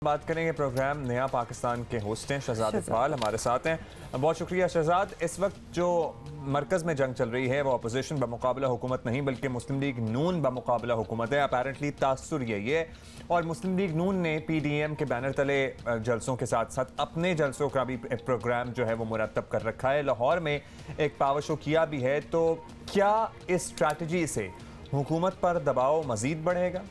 बात करेंगे प्रोग्राम नया पाकिस्तान के होस्ट हैं शहजाद इकबाल हमारे साथ हैं। बहुत शुक्रिया शहजाद। इस वक्त जो मरकज़ में जंग चल रही है वो अपोजिशन बमुकाबला हुकूमत नहीं बल्कि मुस्लिम लीग नून बमुकाबला हुकूमत है। अपैरेंटली तासुर यही है और मुस्लिम लीग नून ने PDM के बैनर तले जलसों के साथ साथ अपने जलसों का भी प्रोग्राम जो है वो मुरतब कर रखा है। लाहौर में एक पावर शो किया भी है। तो क्या इस स्ट्रैटेजी से हुकूमत पर दबाव मजीद बढ़ेगा?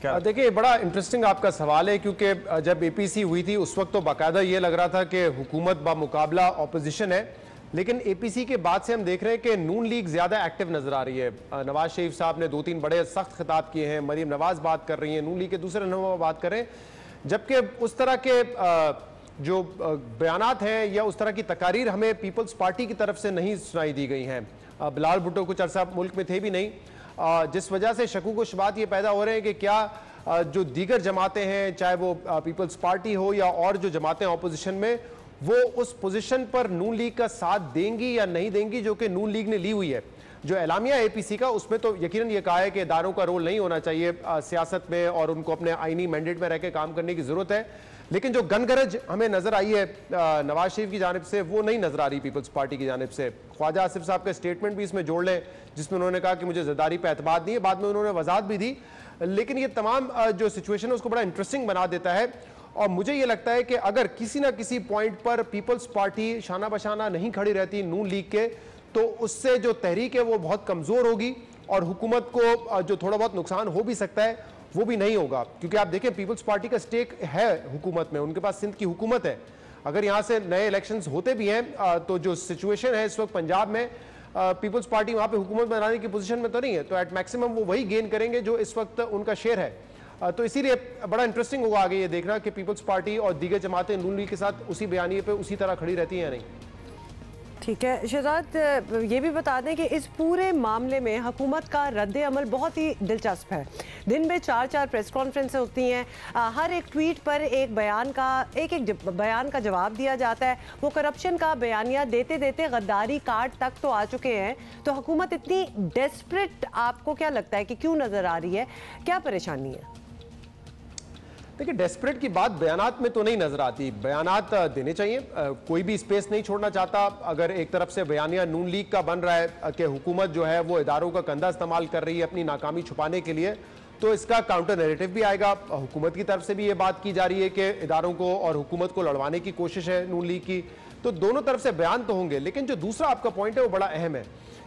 देखिए बड़ा इंटरेस्टिंग आपका सवाल है क्योंकि जब APC हुई थी उस वक्त तो बाकायदा ये लग रहा था कि हुकूमत बामुकाबला ऑपोजिशन है, लेकिन APC के बाद से हम देख रहे हैं कि नून लीग ज़्यादा एक्टिव नजर आ रही है। नवाज शरीफ साहब ने 2-3 बड़े सख्त खिताब किए हैं, मरीम नवाज बात कर रही हैं, नून लीग के दूसरे रहनुमा बात कर रहे हैं, जबकि उस तरह के जो बयानात हैं या उस तरह की तकारीर हमें पीपल्स पार्टी की तरफ से नहीं सुनाई दी गई हैं। बिलाल भुट्टो कुछ अरसा मुल्क में थे भी नहीं, जिस वजह से शकूक व शुबात ये पैदा हो रहे हैं कि क्या जो दीगर जमातें हैं, चाहे वो पीपल्स पार्टी हो या और जो जमातें अपोजिशन में, वो उस पोजीशन पर नून लीग का साथ देंगी या नहीं देंगी जो कि नून लीग ने ली हुई है। जो एलामिया APC का उसमें तो यकीनन ये कहा है कि इदारों का रोल नहीं होना चाहिए सियासत में और उनको अपने आईनी मैंडेट में रह के काम करने की जरूरत है, लेकिन जो गनगरज हमें नजर आई है नवाज शरीफ की जानिब से वो नहीं नजर आ रही पीपल्स पार्टी की जानिब से। ख्वाजा आसिफ साहब का स्टेटमेंट भी इसमें जोड़ लें जिसमें उन्होंने कहा कि मुझे ज़रदारी पे एतमाद नहीं है, बाद में उन्होंने वजाहत भी दी, लेकिन ये तमाम जो सिचुएशन है उसको बड़ा इंटरेस्टिंग बना देता है। और मुझे ये लगता है कि अगर किसी ना किसी पॉइंट पर पीपल्स पार्टी शाना बशाना नहीं खड़ी रहती नून लीग के, तो उससे जो तहरीक है वो बहुत कमज़ोर होगी और हुकूमत को जो थोड़ा बहुत नुकसान हो भी सकता है वो भी नहीं होगा। क्योंकि आप देखें पीपल्स पार्टी का स्टेक है हुकूमत में, उनके पास सिंध की हुकूमत है। अगर यहाँ से नए इलेक्शंस होते भी हैं तो जो सिचुएशन है इस वक्त पंजाब में, पीपल्स पार्टी वहाँ पे हुकूमत बनाने की पोजीशन में तो नहीं है, तो एट मैक्सिमम वो वही गेन करेंगे जो इस वक्त उनका शेयर है। तो इसीलिए बड़ा इंटरेस्टिंग होगा आगे ये देखना कि पीपल्स पार्टी और दीगर जमातें नून लीग के साथ उसी बयानिए पे उसी तरह खड़ी रहती हैं या नहीं। ठीक है शहजाद, ये भी बता दें कि इस पूरे मामले में हुकूमत का रद्द अमल बहुत ही दिलचस्प है। दिन में 4 प्रेस कॉन्फ्रेंसें होती हैं, हर एक ट्वीट पर एक बयान का जवाब दिया जाता है। वो करप्शन का बयानिया देते देते गद्दारी कार्ड तक तो आ चुके हैं। तो हुकूमत इतनी डेस्परेट आपको क्या लगता है कि क्यों नज़र आ रही है, क्या परेशानी है? देखिए डेस्परेट की बात बयानात में तो नहीं नजर आती, बयानात देने चाहिए, कोई भी स्पेस नहीं छोड़ना चाहता। अगर एक तरफ से बयानिया नून लीग का बन रहा है कि हुकूमत जो है वो इदारों का कंधा इस्तेमाल कर रही है अपनी नाकामी छुपाने के लिए, तो इसका काउंटर नैरेटिव भी आएगा। हुकूमत की तरफ से भी ये बात की जा रही है कि इदारों को और हुकूमत को लड़वाने की कोशिश है नून लीग की, तो दोनों तरफ से बयान तो होंगे। लेकिन जो दूसरा आपका पॉइंट है वो बड़ा अहम है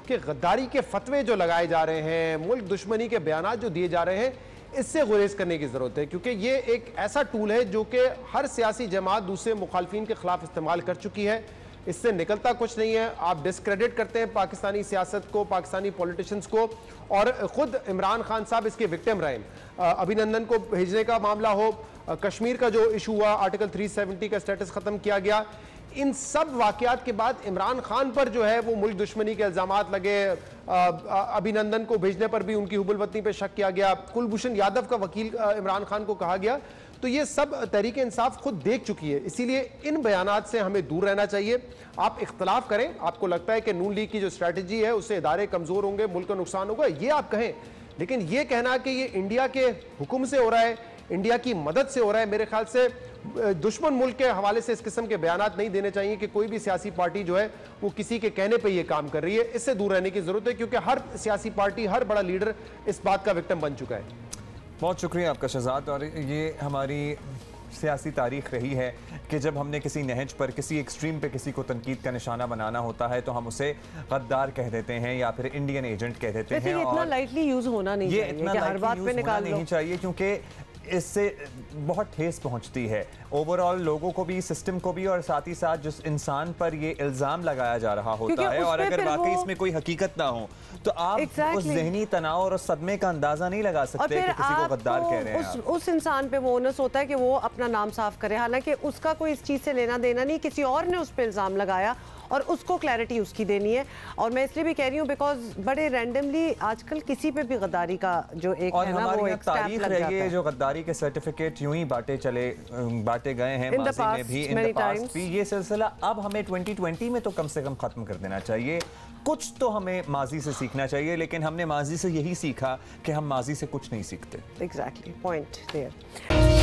कि गद्दारी के फतवे जो लगाए जा रहे हैं, मुल्क दुश्मनी के बयान जो दिए जा रहे हैं, इससे गुरेज करने की जरूरत है। क्योंकि ये एक ऐसा टूल है जो कि हर सियासी जमात दूसरे मुखालफिन के खिलाफ इस्तेमाल कर चुकी है, इससे निकलता कुछ नहीं है। आप डिस्क्रेडिट करते हैं पाकिस्तानी सियासत को, पाकिस्तानी पॉलिटिशियंस को, और खुद इमरान खान साहब इसके विक्टिम रहे। अभिनंदन को भेजने का मामला हो, कश्मीर का जो इशू हुआ, आर्टिकल 370 का स्टेटस खत्म किया गया, इन सब वाकयात के बाद इमरान खान पर जो है वो मुल्क दुश्मनी के इल्जामात लगे, अभिनंदन को भेजने पर भी उनकी हुबुल-वतनी पे शक किया गया, कुलभूषण यादव का वकील इमरान खान को कहा गया। तो ये सब तहरीक इंसाफ खुद देख चुकी है, इसीलिए इन बयानात से हमें दूर रहना चाहिए। आप इख्तलाफ करें, आपको लगता है कि नून लीग की जो स्ट्रैटेजी है उससे इदारे कमजोर होंगे, मुल्क को नुकसान होगा, ये आप कहें, लेकिन ये कहना कि ये इंडिया के हुक्म से हो रहा है, इंडिया की मदद से हो रहा है, मेरे ख्याल से दुश्मन मुल्क के हवाले से इस किस्म के बयानात नहीं देने चाहिए कि कोई भी सियासी पार्टी जो है वो किसी के कहने पे ये काम कर रही है। इससे दूर रहने की जरूरत है क्योंकि हर सियासी पार्टी, हर बड़ा लीडर इस बात का विक्टिम बन चुका है। बहुत शुक्रिया आपका शहजाद। और ये हमारी सियासी तारीख रही है कि जब हमने किसी नहज पर, किसी एक्सट्रीम पे किसी को तनकीद का निशाना बनाना होता है तो हम उसे गद्दार कह देते हैं या फिर इंडियन एजेंट कह देते हैं। और इतना लाइटली यूज होना नहीं चाहिए, इतना हर बात पे निकाल नहीं चाहिए क्योंकि इससे बहुत ठेस पहुंचती है ओवरऑल लोगों को भी, सिस्टम को भी, और साथ ही साथ जिस इंसान पर ये इल्जाम लगाया जा रहा होता है और अगर वाकई इसमें कोई हकीकत ना हो तो आप उस ज़हनी तनाव और उस सदमे का अंदाजा नहीं लगा सकते कि किसी को गद्दार कह रहे हैं। उस इंसान पे वो ओनस होता है कि वो अपना नाम साफ करे, हालांकि उसका कोई इस चीज से लेना देना नहीं, किसी और ने उस पर इल्जाम लगाया और उसको क्लैरिटी उसकी देनी है। और मैं इसलिए भी कह रही हूँ बिकॉज बड़े रैंडमली आजकल किसी पे भी गद्दारी का जो एक है ना वो एक तारीख रही है, जो गद्दारी के सर्टिफिकेट यूं ही बांटे गए हैं माजी में भी, इन द पास्ट भी। ये सिलसिला अब हमें 2020 में तो कम से कम खत्म कर देना चाहिए। कुछ तो हमें माजी से सीखना चाहिए, लेकिन हमने माजी से यही सीखा कि हम माजी से कुछ नहीं सीखते। Exactly, point there.